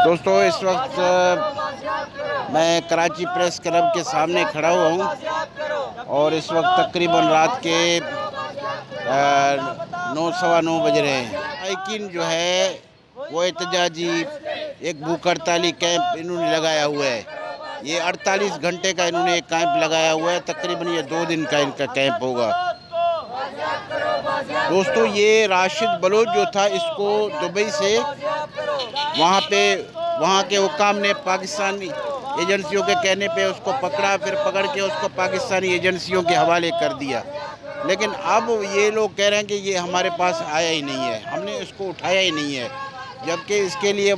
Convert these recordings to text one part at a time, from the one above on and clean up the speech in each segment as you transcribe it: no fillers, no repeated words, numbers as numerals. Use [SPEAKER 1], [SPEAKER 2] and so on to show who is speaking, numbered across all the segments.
[SPEAKER 1] دوستو اس وقت میں کراچی پریس کلب کے سامنے کھڑا ہوا ہوں اور اس وقت تقریباً رات کے 9 سوا 9 بج رہے ہیں۔ لائکین جو ہے وہ احتجاجی ایک بھوک ہڑتالی کیمپ انہوں نے لگایا ہوا ہے۔ یہ 48 گھنٹے کا انہوں نے ایک کیمپ لگایا ہوا ہے، تقریباً یہ 2 دن کا ان کا کیمپ ہوگا۔ دوستو یہ راشد بلوچ جو تھا، اس کو دبئی سے وہاں کے حکام نے پاکستانی ایجنسیوں کے کہنے پہ اس کو پکڑا، پھر پکڑ کے اس کو پاکستانی ایجنسیوں کے حوالے کر دیا۔ لیکن اب یہ لوگ کہہ رہے ہیں کہ یہ ہمارے پاس آیا ہی نہیں ہے، ہم نے اس کو اٹھایا ہی نہیں ہے، جبکہ اس کے لیے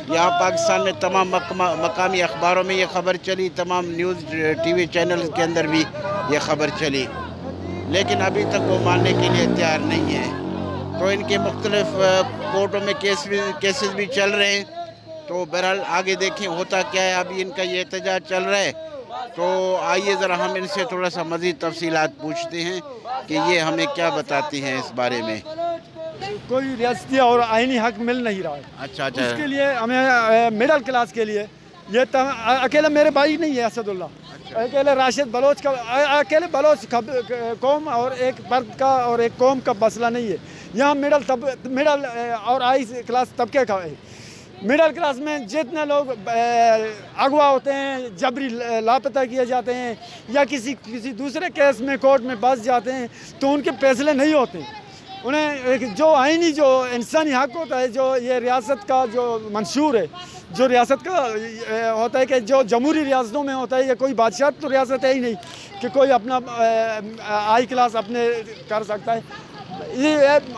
[SPEAKER 1] یہاں پاکستان میں تمام مقامی اخباروں میں یہ خبر چلی، تمام نیوز ٹی وی چینلز کے اندر بھی یہ خبر چلی، لیکن ابھی تک وہ ماننے کے لیے تیار نہیں ہے۔ تو ان کے مختلف کورٹوں میں کیسز بھی چل رہے ہیں، تو بہرحال آگے دیکھیں ہوتا کیا ہے۔ ابھی ان کا یہ احتجاج چل رہا ہے، تو آئیے ذرا ہم ان سے تھوڑا سا مزید تفصیلات پوچھتے ہیں کہ یہ ہمیں کیا بتاتی ہیں اس بارے میں۔
[SPEAKER 2] کوئی ریاستی اور آئینی حق مل نہیں رہا ہے۔
[SPEAKER 1] اچھا
[SPEAKER 2] اس کے لیے ہمیں مڈل کلاس کے لیے یہ اکیلے میرے بھائی نہیں ہے اسد اللہ، اکیلے راشد بلوچ کا، اکیلے بلوچ قوم اور ایک فرد کا اور ایک قوم کا مسئلہ نہیں ہے۔ یہاں مڈل اور ہائی کلاس طبقے کا ہے۔ مڈل کلاس میں جتنے لوگ اغوا ہوتے ہیں، جبری لاپتہ کیے جاتے ہیں، یا کسی دوسرے کیس میں کورٹ میں پھنس جاتے ہیں، تو ان کے فیصلے نہیں ہوتے ہیں۔ انہیں جو آئینی جو انسانی حق ہوتا ہے، جو یہ ریاست کا جو منشور ہے، جو ریاست کا ہوتا ہے کہ جو جمہوری ریاستوں میں ہوتا ہے، یہ کوئی بادشاہ تو ریاست ہے ہی نہیں کہ کوئی اپنا ہائی کلاس اپنے کر سکتا ہے۔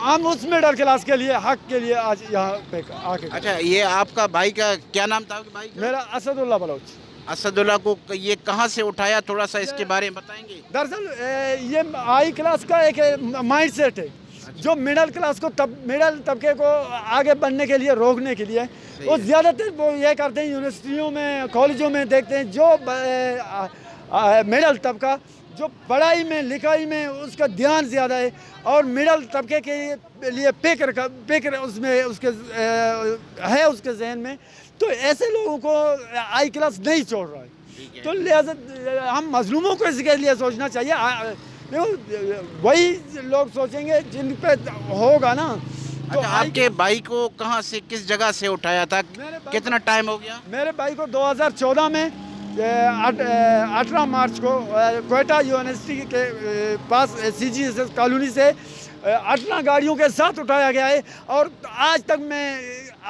[SPEAKER 2] ہم اس مڈل کلاس کے لیے حق کے لیے آج یہاں پہ آکے۔
[SPEAKER 1] اچھا، یہ آپ کا بھائی کا کیا نام تھا؟ بھائی
[SPEAKER 2] میرا اسد اللہ بلوچ۔
[SPEAKER 1] اسد اللہ کو یہ کہاں سے اٹھایا، تھوڑا سا اس کے بارے میں بتائیں گے؟
[SPEAKER 2] دراصل یہ ہائی کلاس کا ایک مائنڈ سیٹ ہے جو مڈل کلاس کو مڈل طبقے کو آگے بڑھنے کے لیے روکنے کے لیے، وہ زیادہ تر وہ یہ کرتے ہیں، یونیورسٹیوں میں کالجوں میں دیکھتے ہیں جو مڈل طبقہ جو پڑھائی میں لکھائی میں اس کا دھیان زیادہ ہے، اور مڈل طبقے کے لیے فکر اس میں اس کے ہے اس کے ذہن میں، تو ایسے لوگوں کو ہائی کلاس نہیں چھوڑ رہا ہے۔ تو لہذا ہم مظلوموں کو اس کے لیے سوچنا چاہیے، وہی لوگ سوچیں گے جن پہ ہوگا نا۔ تو
[SPEAKER 1] آپ کے بھائی کو کہاں سے، کس جگہ سے اٹھایا تھا، کتنا ٹائم ہو گیا؟
[SPEAKER 2] میرے بھائی کو 2014 میں 18 مارچ کو کوئٹہ یونیورسٹی کے پاس CGS کالونی سے 18 گاڑیوں کے ساتھ اٹھایا گیا ہے، اور آج تک میں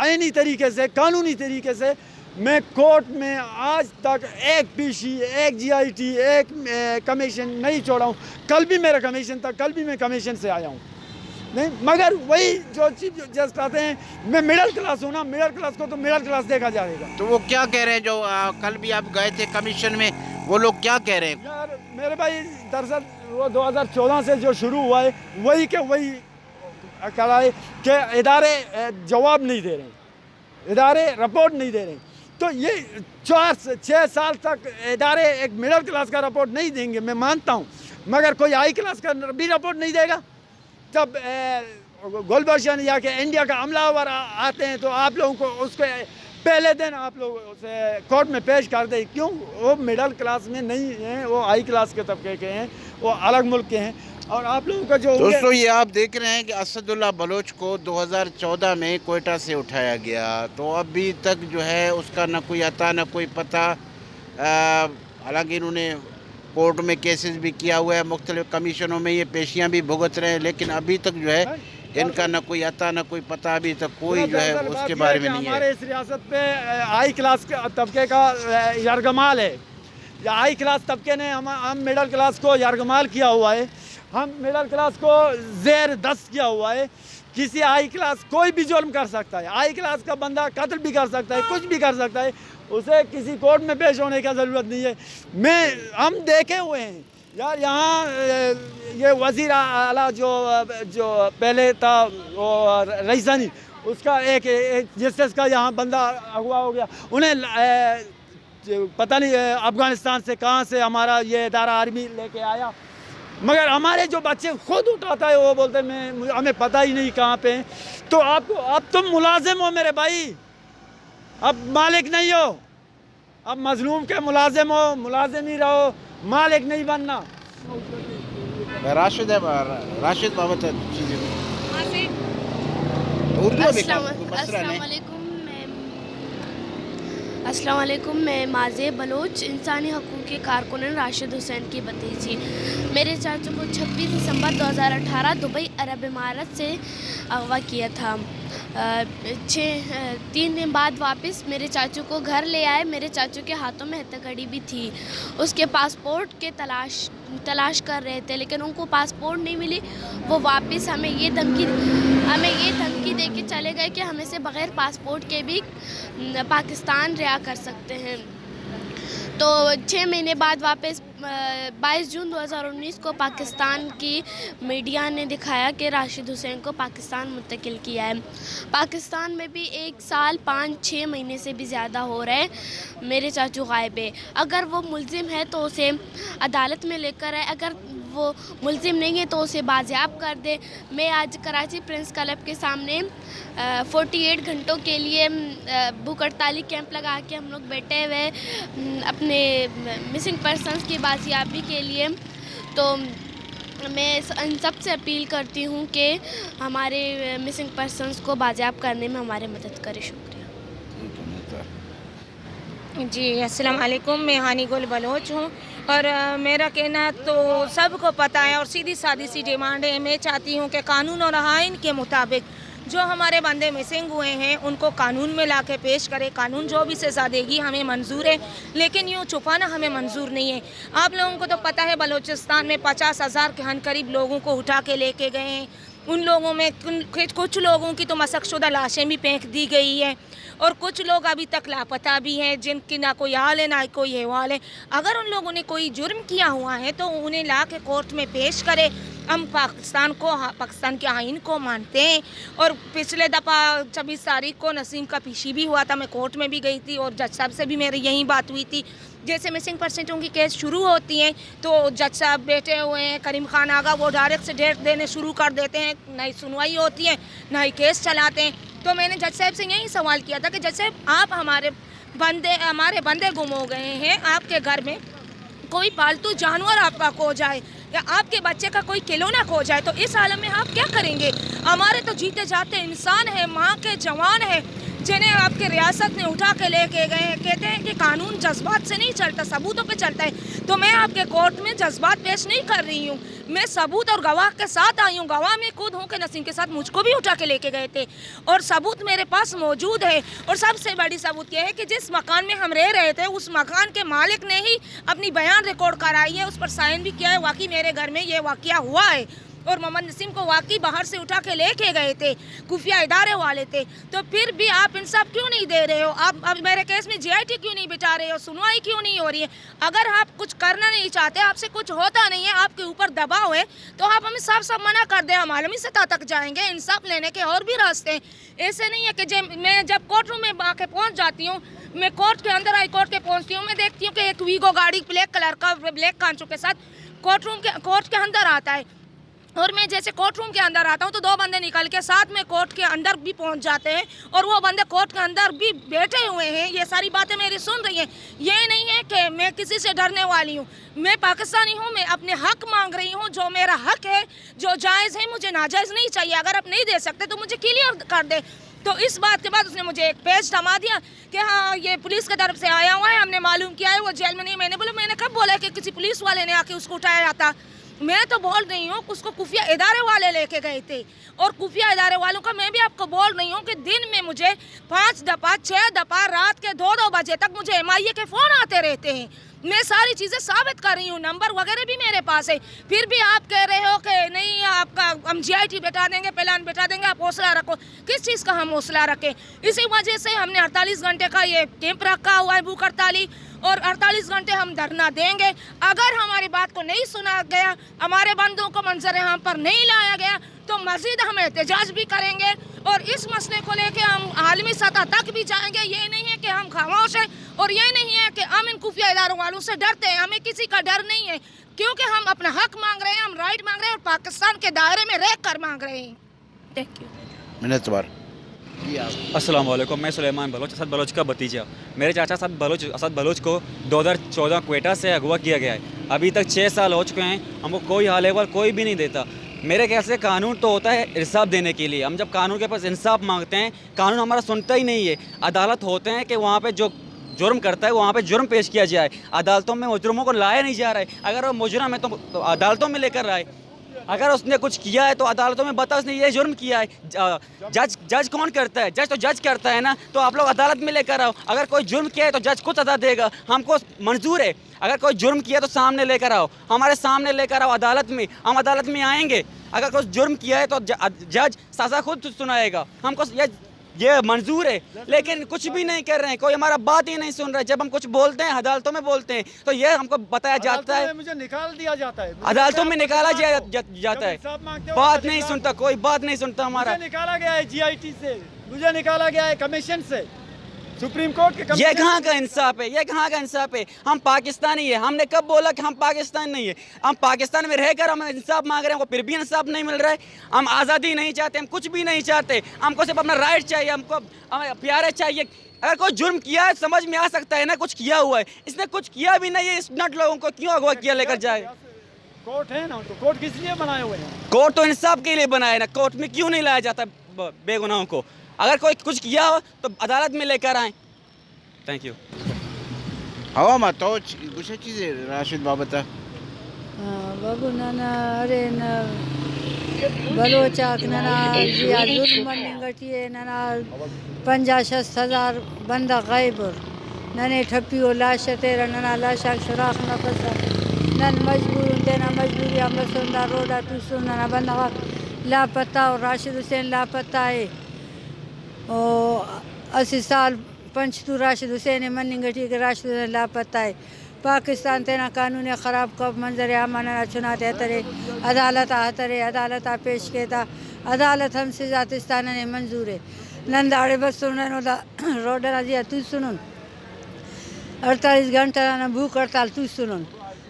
[SPEAKER 2] آئینی طریقے سے، قانونی طریقے سے میں کورٹ میں آج تک ایک پیشی، ایک GIT، ایک کمیشن نہیں چھوڑا ہوں۔ کل بھی میرا کمیشن تھا، کل بھی میں کمیشن سے آیا ہوں، نہیں، مگر وہی جو چیف جسٹ آتے ہیں، میں مڈل کلاس ہوں نا، مڈل کلاس کو تو مڈل کلاس دیکھا جائے گا۔
[SPEAKER 1] تو وہ کیا کہہ رہے ہیں جو کل بھی آپ گئے تھے کمیشن میں، وہ لوگ کیا کہہ رہے ہیں؟
[SPEAKER 2] یار میرے بھائی دراصل وہ 2014 سے جو شروع ہوا ہے، وہی کہ وہی کرائے کہ ادارے جواب نہیں دے رہے ہیں، ادارے رپورٹ نہیں دے رہے ہیں۔ تو یہ 4-6 سال تک ادارے ایک مڈل کلاس کا رپورٹ نہیں دیں گے، میں مانتا ہوں، مگر کوئی ہائی کلاس کا بھی رپورٹ نہیں دے گا۔ جب گلبشن یا کہ انڈیا کا عملہ آور آتے ہیں، تو آپ لوگوں کو اس کے پہلے دن آپ لوگ اسے کورٹ میں پیش کر دیں، کیوں؟ وہ مڈل کلاس میں نہیں ہیں، وہ ہائی کلاس کے طبقے کے ہیں، وہ الگ ملک کے ہیں، اور آپ لوگوں کا جو
[SPEAKER 1] دوستو یہ آپ دیکھ رہے ہیں کہ اسد اللہ بلوچ کو 2014 میں کوئٹہ سے اٹھایا گیا، تو ابھی تک جو ہے اس کا نہ کوئی عطا نہ کوئی پتہ، حالانکہ انہوں نے کورٹ میں کیسز بھی کیا ہوا ہے، مختلف کمیشنوں میں یہ پیشیاں بھی بھگت رہے ہیں، لیکن ابھی تک جو ہے ان کا نہ کوئی عطا نہ کوئی پتہ، ابھی تک کوئی جو ہے اس کے بارے میں نہیں ہے۔
[SPEAKER 2] ہمارے اس ریاست پہ ہائی کلاس طبقے کا یرغمال ہے، ہائی کلاس طبقے نے ہم مڈل کلاس کو یرغمال کیا ہوا ہے، ہم مڈل کلاس کو زیر دست کیا ہوا ہے۔ کسی ہائی کلاس کوئی بھی ظلم کر سکتا ہے، ہائی کلاس کا بندہ قتل بھی کر سکتا ہے، کچھ بھی کر سکتا ہے، اسے کسی کورٹ میں پیش ہونے کی ضرورت نہیں ہے۔ ہم دیکھے ہوئے ہیں یار، یہاں یہ وزیر اعلیٰ جو پہلے تھا وہ رئیسانی، اس کا ایک جسٹس کا یہاں بندہ اغوا ہو گیا، انہیں پتہ نہیں افغانستان سے کہاں سے ہمارا یہ ادارہ آرمی لے کے آیا، मगर हमारे जो बच्चे खुद उठाता है वो बोलते हैं मैं हमें पता ही नहीं कहाँ पे हैं। तो आपको अब तुम मुलाजिम हो मेरे भाई, अब मालिक नहीं हो, अब मजलूम के मुलाजिम हो, मुलाजिम ही रहो, मालिक नहीं बनना।
[SPEAKER 1] राशिद बाबत चीज़ें उर्दू में
[SPEAKER 3] अस्सलाम वालेकुम, मैं माज़े बलोच इंसानी हकूक़ के कारकुन राशिद हुसैन की भतीजी। मेरे चाचू को 26 दिसंबर 2018 दुबई अरब इमारत से अगवा किया था। 3 दिन बाद वापस मेरे चाचू को घर ले आए। मेरे चाचू के हाथों में हथकड़ी भी थी। उसके पासपोर्ट के तलाश कर रहे थे, लेकिन उनको पासपोर्ट नहीं मिली। वो वापस हमें ये धमकी दे के चले गए कि हमें से बग़ैर पासपोर्ट के भी पाकिस्तान रिहा कर सकते हैं। तो 6 महीने बाद वापस 22 जून 2019 को पाकिस्तान की मीडिया ने दिखाया कि राशिद हुसैन को पाकिस्तान मुंतकिल किया है। पाकिस्तान में भी 1 साल 5-6 महीने से भी ज़्यादा हो रहे हैं। मेरे चाचू गायब है। अगर वो मुल्ज़िम है तो उसे अदालत में लेकर आए, अगर वो मुल्ज़िम नहीं है तो उसे बाजियाब कर दे। मैं आज कराची प्रिंस क्लब के सामने 48 घंटों के लिए भूख हड़ताली कैंप लगा के हम लोग बैठे हुए अपने मिसिंग पर्सनस की बाजियाबी के लिए। तो मैं इन सब से अपील करती हूँ कि हमारे मिसिंग पर्सनस को बाजियाब करने में हमारी मदद करें। शुक्रिया
[SPEAKER 4] जी। अस्सलाम वालेकुम, मैं हानी गुल बलोच हूँ और मेरा कहना तो सबको पता है और सीधी सादी सी डिमांड है। मैं चाहती हूँ कि कानून और आइन के मुताबिक जो हमारे बंदे मिसिंग हुए हैं उनको कानून में ला के पेश करे। कानून जो भी सज़ा देगी हमें मंजूर है, लेकिन यूँ छुपाना हमें मंजूर नहीं है। आप लोगों को तो पता है बलूचिस्तान में 50,000 के करीब लोगों को उठा के लेके गए हैं। उन लोगों में कुछ लोगों की तो मसकशुदा लाशें भी फेंक दी गई है और कुछ लोग अभी तक लापता भी हैं, जिनकी ना कोई हाल है ना कोई अहवाल है। अगर उन लोगों ने कोई जुर्म किया हुआ है तो उन्हें ला के कोर्ट में पेश करे। हम पाकिस्तान के आइन को मानते हैं और पिछले दफ़ा 26 तारीख को नसीम का पीशी भी हुआ था। मैं कोर्ट में भी गई थी और जज साहब से भी मेरी यही बात हुई थी। जैसे मिसिंग पर्सनों की केस शुरू होती हैं तो जज साहब बैठे हुए हैं, करीम खान आगा, वो डायरेक्ट से डेट देने शुरू कर देते हैं। ना ही सुनवाई होती है ना ही केस चलाते हैं। तो मैंने जज साहब से यही सवाल किया था कि जज साहब आप हमारे बंदे गुम हो गए हैं, आपके घर में कोई पालतू जानवर आपका खो जाए या आपके बच्चे का कोई खिलौना खो जाए तो इस हालत में आप क्या करेंगे? हमारे तो जीते जाते इंसान है, माँ के जवान है, जिन्हें आपके रियासत ने उठा के लेके गए हैं। कहते हैं कि कानून जज्बात से नहीं चलता, सबूतों पे चलता है। तो मैं आपके कोर्ट में जज्बात पेश नहीं कर रही हूँ, मैं सबूत और गवाह के साथ आई हूँ। गवाह मैं खुद हूँ कि नसीम के साथ मुझको भी उठा के लेके गए थे और सबूत मेरे पास मौजूद है। और सबसे बड़ी सबूत यह है कि जिस मकान में हम रह रहे थे उस मकान के मालिक ने ही अपनी बयान रिकॉर्ड कराई है, उस पर साइन भी किया है। वाकई मेरे घर में ये वाकया हुआ है और मोहम्मद नसीम को वाकई बाहर से उठा के लेके गए थे, खुफिया इदारे वाले थे। तो फिर भी आप इंसाफ क्यों नहीं दे रहे हो? आप अब मेरे केस में GIT क्यों नहीं बिठा रहे हो? सुनवाई क्यों नहीं हो रही है? अगर आप कुछ करना नहीं चाहते, आपसे कुछ होता नहीं है, आपके ऊपर दबाव है, तो आप हमें साफ साफ मना कर दें। हम आलमी सतह तक जाएंगे, इंसाफ लेने के और भी रास्ते हैं। ऐसे नहीं है कि मैं जब कोर्ट रूम में आके पहुँच जाती हूँ, मैं कोर्ट के अंदर हाई कोर्ट के पहुँचती हूँ, मैं देखती हूँ कि एक वीगो गाड़ी ब्लैक कलर का ब्लैक कांचों के साथ कोर्ट के अंदर आता है और मैं जैसे कोर्ट रूम के अंदर आता हूँ तो 2 बंदे निकल के साथ में कोर्ट के अंदर भी पहुँच जाते हैं और वो बंदे कोर्ट के अंदर भी बैठे हुए हैं। ये सारी बातें मेरी सुन रही हैं। ये नहीं है कि मैं किसी से डरने वाली हूँ, मैं पाकिस्तानी हूँ, मैं अपने हक मांग रही हूँ। जो मेरा हक है, जो जायज़ है, मुझे नाजायज़ नहीं चाहिए। अगर आप नहीं दे सकते तो मुझे क्लियर कर दे। तो इस बात के बाद उसने मुझे एक पेज थमा दिया कि हाँ ये पुलिस की तरफ से आया हुआ है, हमने मालूम किया है, वो जेल में नहीं। मैंने बोला मैंने कब बोला कि किसी पुलिस वाले ने आके उसको उठाया था? मैं तो बोल रही हूँ उसको खुफिया इदारे वाले लेके गए थे और खुफिया इदारे वालों का मैं भी आपको बोल रही हूँ कि दिन में मुझे 5 दफ़ा 6 दफ़ा रात के 2-2 बजे तक मुझे MIA के फ़ोन आते रहते हैं। मैं सारी चीज़ें साबित कर रही हूँ, नंबर वगैरह भी मेरे पास है। फिर भी आप कह रहे हो कि नहीं आपका हम GIT बैठा देंगे, प्लान बैठा देंगे, आप हौसला रखो। किस चीज़ का हम हौसला रखें? इसी वजह से हमने 48 घंटे का ये कैंप रखा हुआ है, भूख हड़ताली, और 48 घंटे हम धरना देंगे। अगर हमारी बात को नहीं सुना गया, हमारे बंदों को मंजर हम पर नहीं लाया गया तो मज़ीद हम एहतजाज भी करेंगे और इस मसले को लेके हम आलमी सतह तक भी जाएंगे। ये नहीं है कि हम खामोश हैं और ये नहीं है कि हम इन खुफिया इदारों वालों से डरते हैं, हमें किसी का डर नहीं है। क्योंकि हम अपना हक मांग रहे हैं, हम राइट मांग रहे हैं और पाकिस्तान के दायरे में रह कर मांग रहे हैं। Thank you.
[SPEAKER 1] मिन्नतवार।
[SPEAKER 5] अस्सलाम वालेकुम, मैं सुलेमान बलोच, असद बलोच का भतीजा। मेरे चाचा असद बलोच को 2014 क्वेटा से अगवा किया गया है। अभी तक 6 साल हो चुके हैं, हमको कोई हाल अहवाल कोई भी नहीं देता। मेरे ख्याल से कानून तो होता है इंसाफ देने के लिए। हम जब कानून के पास इंसाफ मांगते हैं, कानून हमारा सुनता ही नहीं है। अदालत होते हैं कि वहाँ पे जो जुर्म करता है वहाँ पे जुर्म पेश किया जाए। अदालतों में मुजरमों को लाया नहीं जा रहा है। अगर वो मुजरम है तो अदालतों में लेकर आए। अगर उसने कुछ किया है तो अदालतों में बता उसने ये जुर्म किया है। जज कौन करता है? जज तो जज करता है ना। तो आप लोग अदालत में लेकर आओ। अगर कोई जुर्म किया है तो जज खुद सजा देगा, हमको मंजूर है। अगर कोई जुर्म किया तो सामने लेकर आओ, हमारे सामने लेकर आओ अदालत में, हम अदालत में आएंगे। अगर कोई जुर्म किया है तो जज सजा खुद सुनाएगा, हमको ये मंजूर है। लेकिन कुछ भी नहीं कर रहे हैं, कोई हमारा बात ही नहीं सुन रहा है। जब हम कुछ बोलते हैं अदालतों में बोलते हैं तो ये हमको बताया जाता है,
[SPEAKER 2] मुझे निकाल दिया जाता है,
[SPEAKER 5] अदालतों में निकाला जाता है। बात नहीं सुनता, कोई बात नहीं सुनता हमारा।
[SPEAKER 2] मुझे निकाला गया है GIT से, मुझे निकाला गया है कमीशन से, सुप्रीम कोर्ट के।
[SPEAKER 5] ये कहाँ का इंसाफ है? ये कहाँ का इंसाफ है? हम पाकिस्तानी है। हमने कब बोला कि हम पाकिस्तान नहीं है? हम पाकिस्तान में रहकर हम इंसाफ मांग रहे हैं, हमको फिर भी इंसाफ नहीं मिल रहा है। हम आज़ादी नहीं चाहते, हम कुछ भी नहीं चाहते। हमको सिर्फ अपना राइट चाहिए, हमको प्यारे चाहिए। अगर कोई जुर्म किया है समझ में आ सकता है ना, कुछ किया हुआ है। इसने कुछ किया भी नहीं है, इस नट लोगों को क्यों अगवा किया लेकर जाए?
[SPEAKER 2] कोर्ट है ना, तो कोर्ट किस लिए बनाए हुए हैं?
[SPEAKER 5] कोर्ट तो इंसाफ के लिए बनाया है ना। कोर्ट में क्यों नहीं लाया जाता बेगुनाहों को? अगर कोई कुछ किया हो तो अदालत में लेकर आए। Thank you.
[SPEAKER 1] हवा मातो गुस्सा चीज़ राशिद बाबता
[SPEAKER 6] बाबू नाना अरे न बलोचाक नाना जिया जुल्म निगटिए नाना 50,000 बंदा गायब नने ठप्पियो लाश तेरा नाना लाशा सुराख न पसा नन मजबूर देना मजबूरी हम सुंदा रोडा तू सुनना बंदा लापता और राशिद हुसैन लापता है। ओ 80 साल पंचतू राशिद हुसैन मनी गठी के राशिद हुसैन लापता है। पाकिस्तान तेना कानून ख़राब कब मंजर आमाना चुनाते हतरे अदालत हतरे अदालत पेश केता अदालत हम से जातिस्तान ने मंजूर है। नंदाड़े बस सुनन रोड राजिया तू सुनन 48 घंटा ना भूख हड़ताल तू सुनन।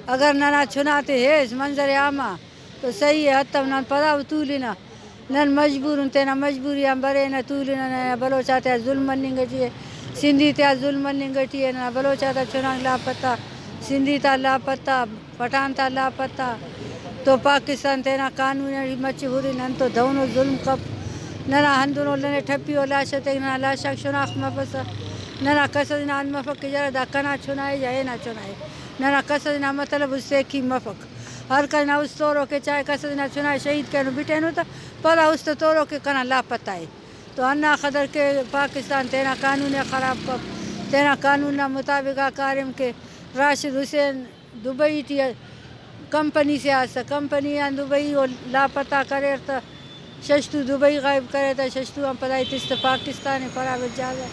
[SPEAKER 6] अगर ना चुनाते है मंजर आमा तो सही है। हतम ना पदा तूलिना नन मजबूर तेना मजबूरी हम बरे न तूलिना बलोचाते जुल्म निगटिए सिंधी त्या जुल्म निगटिए ना बलोचाता चुना लापता सिंधी ता लापता पठान ता लापता। तो पाकिस्तान तेना कानून मजबूरी नन तो धवनो जुल्म कप नना हंदुनो लने ठप्पियो लाशते ना लाशा शुनाख मपसा नना कसद ना मफक जरा दा कना चुनाए जाए ना चुनाए नना कसद ना मतलब उससे की मफक हर कना उस तोरो के चाहे कसद ना चुनाए शहीद के बिटेनो था पर उस तोरो के कना लापता है। तो अन्ना खदर के पाकिस्तान तेना कानून ख़राब कब तेना कानून मुताबिक कारिम के राशिद हुसैन दुबई थी कंपनी से आसा कंपनी दुबई और लापता करे तो शशतु दुबई गायब करे तो शशतु हम पढ़ाई तिस्त पाकिस्तान फराब जागा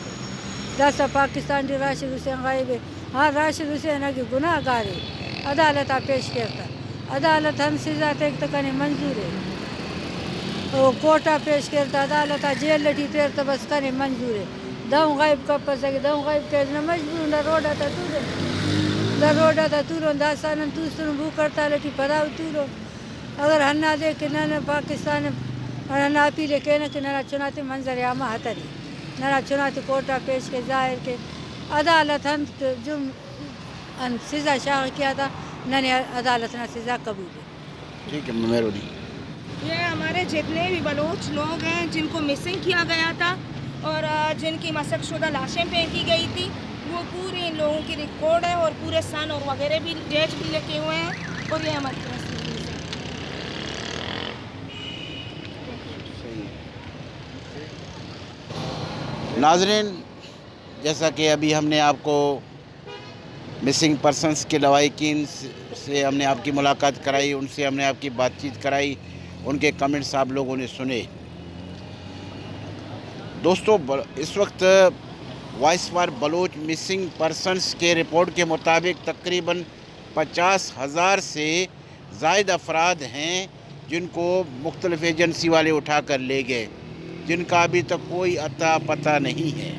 [SPEAKER 6] दसा पाकिस्तान की राशिद हुसैन गायब है। हाँ राशिद हुसैन की गुनाहगार है। अदालत पेश करता अदालत हम सजा तक कने मंजूर है। वो कोटा पेश करता अदालत जेल लठी तेर तो बस कने मंजूर है। दऊ गायब कब पस दऊ गायब के न मजबूर न रोडा था तू द रोडा था तू रो दासान तू सुन भू करता लठी पराव तू रो अगर हन्ना दे के न पाकिस्तान ना पीले के न ना चुनाते मंजर आमा हतरी ना चुनाते कोटा पेश के जाहिर के अदालत हम जो सजा शाह किया था नने अदालत ने सजा कबूल है।
[SPEAKER 1] ठीक है मेहरबानी।
[SPEAKER 4] ये हमारे जितने भी बलोच लोग हैं जिनको मिसिंग किया गया था और जिनकी मशक़शुदा लाशें फेंकी गई थी वो पूरे इन लोगों की रिकॉर्ड है और पूरे सन और वगैरह भी डेट भी लिखे हुए हैं और ये हमारी तरफ से
[SPEAKER 1] नाज़रीन, जैसा कि अभी हमने आपको मिसिंग पर्सनस के लवाहिकीन से हमने आपकी मुलाकात कराई, उनसे हमने आपकी बातचीत कराई, उनके कमेंट्स आप लोगों ने सुने। दोस्तों, इस वक्त voice for Baloch missing persons के रिपोर्ट के मुताबिक तकरीबन 50,000 से ज़ायद अफराद हैं जिनको मुख्तलिफ़ एजेंसी वाले उठा कर ले गए, जिनका अभी तक कोई अता पता नहीं है,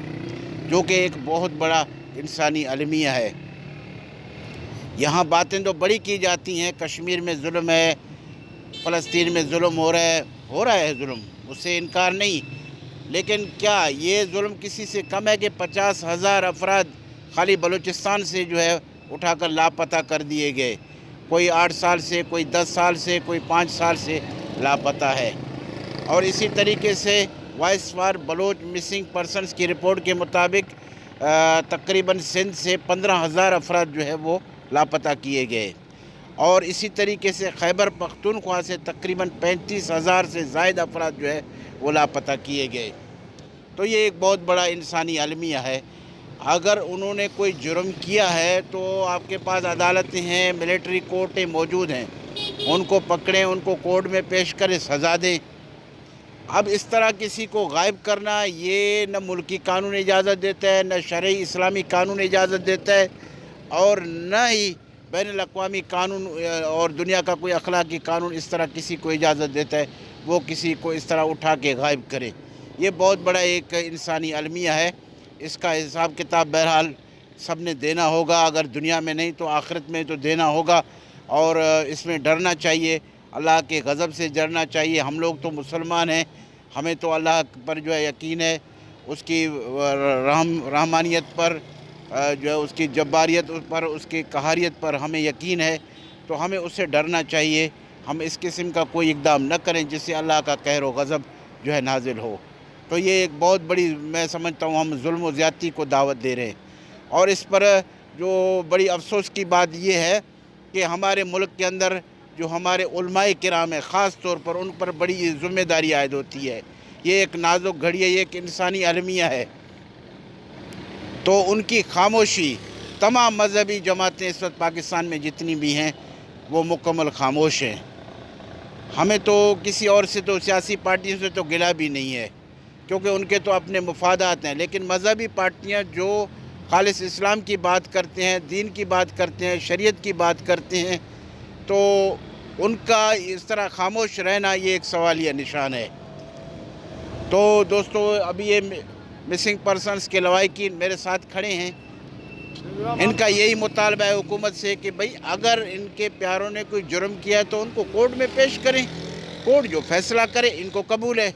[SPEAKER 1] जो कि एक बहुत बड़ा इंसानी अलमिया है। यहाँ बातें तो बड़ी की जाती हैं, कश्मीर में जुल्म है, फ़लस्तीन में जुल्म हो रहा है जुल्म, उससे इनकार नहीं, लेकिन क्या ये जुल्म किसी से कम है कि 50,000 अफराद खाली बलूचिस्तान से जो है उठाकर लापता कर दिए गए। कोई 8 साल से, कोई 10 साल से, कोई 5 साल से लापता है। और इसी तरीके से voice for Baloch missing persons की रिपोर्ट के मुताबिक तकरीबन सिंध से 15,000 अफराद जो है वो लापता किए गए। और इसी तरीके से खैबर पख्तूनख्वा से तकरीबन 35,000 से ज़ायद अफराद जो है वो लापता किए गए। तो ये एक बहुत बड़ा इंसानी अलमिया है। अगर उन्होंने कोई जुर्म किया है तो आपके पास अदालतें हैं, मिलिट्री कोर्टें मौजूद हैं, उनको पकड़ें, उनको कोर्ट में पेश करें, सज़ा दें। अब इस तरह किसी को गायब करना ये न मुल्की कानून इजाज़त देता है, न शरई इस्लामी कानून इजाज़त देता है, और न ही बैनुल-अक़वामी कानून और दुनिया का कोई अखलाकी कानून इस तरह किसी को इजाज़त देता है वो किसी को इस तरह उठा के गायब करे। ये बहुत बड़ा एक इंसानी अलमिया है। इसका हिसाब किताब बहरहाल सब ने देना होगा, अगर दुनिया में नहीं तो आखिरत में तो देना होगा। और इसमें डरना चाहिए, अल्लाह के गज़ब से डरना चाहिए। हम लोग तो मुसलमान हैं, हमें तो अल्लाह पर जो है यकीन है, उसकी रहमानियत पर जो है, उसकी जब्बारियत पर, उसकी कहारियत पर हमें यकीन है, तो हमें उससे डरना चाहिए। हम इस किस्म का कोई इक़दाम न करें जिससे अल्लाह का कहर व गज़ब जो है नाजिल हो। तो ये एक बहुत बड़ी, मैं समझता हूँ, हम जुल्म व ज़्यादती को दावत दे रहे हैं। और इस पर जो बड़ी अफसोस की बात ये है कि हमारे मुल्क के अंदर जो हमारे उलमाए किराम है, ख़ास तौर पर उन पर बड़ी ज़िम्मेदारी आयद होती है। ये एक नाजुक घड़ी है, ये एक इंसानी अलमिया है। तो उनकी खामोशी, तमाम मजहबी जमातें इस वक्त पाकिस्तान में जितनी भी हैं वो मुकम्मल खामोश हैं। हमें तो किसी और से, तो सियासी पार्टियों से तो गिला भी नहीं है, क्योंकि उनके तो अपने मुफादात हैं। लेकिन मजहबी पार्टियां जो खालिस इस्लाम की बात करते हैं, दीन की बात करते हैं, शरीयत की बात करते हैं, तो उनका इस तरह खामोश रहना ये एक सवालिया निशान है। तो दोस्तों, अभी ये मिसिंग पर्सनस के लवाहिकीन मेरे साथ खड़े हैं। इनका यही मुतालबा है हुकूमत से कि भाई अगर इनके प्यारों ने कोई जुर्म किया है तो उनको कोर्ट में पेश करें, कोर्ट जो फैसला करे इनको कबूल है।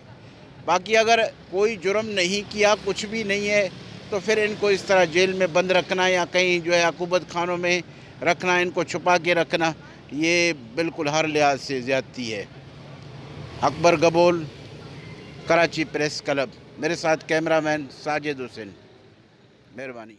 [SPEAKER 1] बाकी अगर कोई जुर्म नहीं किया, कुछ भी नहीं है, तो फिर इनको इस तरह जेल में बंद रखना या कहीं जो है अकूबत खानों में रखना, इनको छुपा के रखना, ये बिल्कुल हर लिहाज से ज़्यादती है। Akbar Gabol, Karachi press club. मेरे साथ कैमरामैन साजिद हुसैन। मेहरबानी।